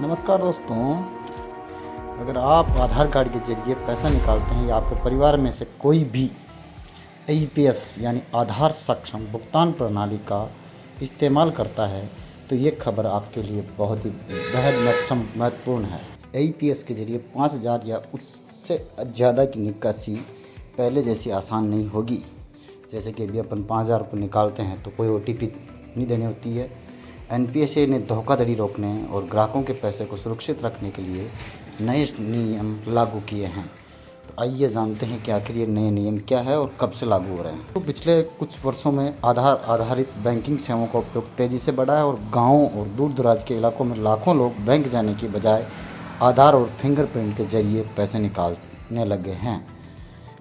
नमस्कार दोस्तों। अगर आप आधार कार्ड के ज़रिए पैसा निकालते हैं या आपके परिवार में से कोई भी APS यानी आधार सक्षम भुगतान प्रणाली का इस्तेमाल करता है तो ये खबर आपके लिए बहुत ही बेहद महत्वपूर्ण है। APS के ज़रिए 5,000 या उससे ज़्यादा की निकासी पहले जैसी आसान नहीं होगी। जैसे कि अभी अपन 5,000 रुपये निकालते हैं तो कोई OTP नहीं देनी होती है। NPSA ने धोखाधड़ी रोकने और ग्राहकों के पैसे को सुरक्षित रखने के लिए नए नियम लागू किए हैं। तो आइए जानते हैं कि आखिर ये नए नियम क्या है और कब से लागू हो रहे हैं। तो पिछले कुछ वर्षों में आधार आधारित बैंकिंग सेवाओं का उपयोग तेज़ी से बढ़ा है और गाँवों और दूर दराज के इलाकों में लाखों लोग बैंक जाने की बजाय आधार और फिंगरप्रिंट के जरिए पैसे निकालने लगे हैं।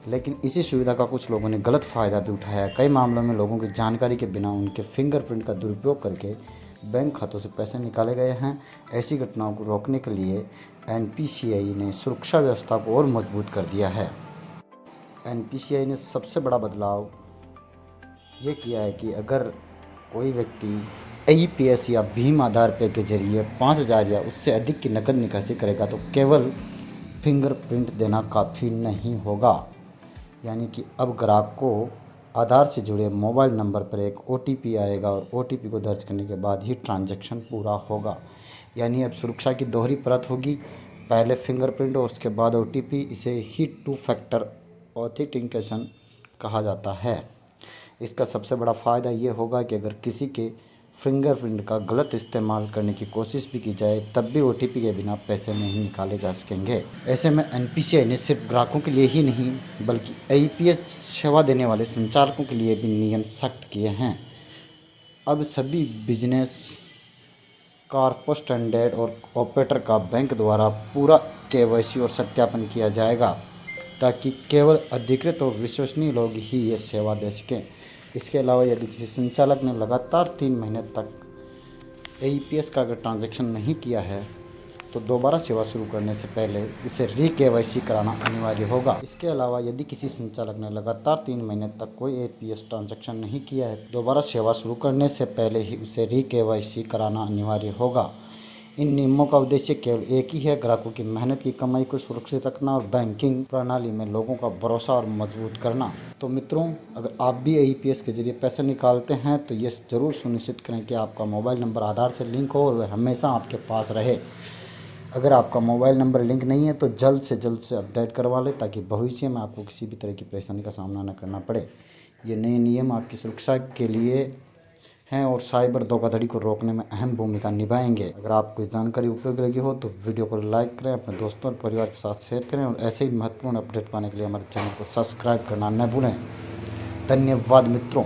लेकिन इसी सुविधा का कुछ लोगों ने गलत फ़ायदा भी उठाया। कई मामलों में लोगों की जानकारी के बिना उनके फिंगरप्रिंट का दुरुपयोग करके बैंक खातों से पैसे निकाले गए हैं। ऐसी घटनाओं को रोकने के लिए NPCI ने सुरक्षा व्यवस्था को और मजबूत कर दिया है। NPCI ने सबसे बड़ा बदलाव ये किया है कि अगर कोई व्यक्ति APS या भीम आधार पे के जरिए 5,000 या उससे अधिक की नकद निकासी करेगा तो केवल फिंगरप्रिंट देना काफ़ी नहीं होगा। यानी कि अब ग्राहक को आधार से जुड़े मोबाइल नंबर पर एक OTP आएगा और OTP को दर्ज करने के बाद ही ट्रांजैक्शन पूरा होगा। यानी अब सुरक्षा की दोहरी परत होगी, पहले फिंगरप्रिंट और उसके बाद OTP। इसे ही 2 फैक्टर ऑथेंटिकेशन कहा जाता है। इसका सबसे बड़ा फ़ायदा ये होगा कि अगर किसी के फिंगरप्रिंट का गलत इस्तेमाल करने की कोशिश भी की जाए तब भी OTP के बिना पैसे नहीं निकाले जा सकेंगे। ऐसे में NPCI ने सिर्फ ग्राहकों के लिए ही नहीं बल्कि APS सेवा देने वाले संचालकों के लिए भी नियम सख्त किए हैं। अब सभी बिजनेस कॉर्पो स्टैंडर्ड और ऑपरेटर का बैंक द्वारा पूरा KYC और सत्यापन किया जाएगा ताकि केवल अधिकृत और विश्वसनीय लोग ही ये सेवा दे सकें। इसके अलावा यदि किसी संचालक ने लगातार 3 महीने तक APS का अगर ट्रांजैक्शन नहीं किया है तो दोबारा सेवा शुरू करने से पहले उसे KYC कराना अनिवार्य होगा। इसके अलावा यदि किसी संचालक ने लगातार 3 महीने तक कोई APS ट्रांजैक्शन नहीं किया है दोबारा सेवा शुरू करने से पहले ही उसे KYC कराना अनिवार्य होगा। इन नियमों का उद्देश्य केवल एक ही है, ग्राहकों की मेहनत की कमाई को सुरक्षित रखना और बैंकिंग प्रणाली में लोगों का भरोसा और मजबूत करना। तो मित्रों, अगर आप भी APS के जरिए पैसे निकालते हैं तो ये ज़रूर सुनिश्चित करें कि आपका मोबाइल नंबर आधार से लिंक हो और वह हमेशा आपके पास रहे। अगर आपका मोबाइल नंबर लिंक नहीं है तो जल्द से अपडेट करवा लें ताकि भविष्य में आपको किसी भी तरह की परेशानी का सामना न करना पड़े। ये नए नियम आपकी सुरक्षा के लिए हैं और साइबर धोखाधड़ी को रोकने में अहम भूमिका निभाएंगे। अगर आपको इस जानकारी उपयोगी लगी हो तो वीडियो को लाइक करें, अपने दोस्तों और परिवार के साथ शेयर करें और ऐसे ही महत्वपूर्ण अपडेट पाने के लिए हमारे चैनल को सब्सक्राइब करना न भूलें। धन्यवाद मित्रों।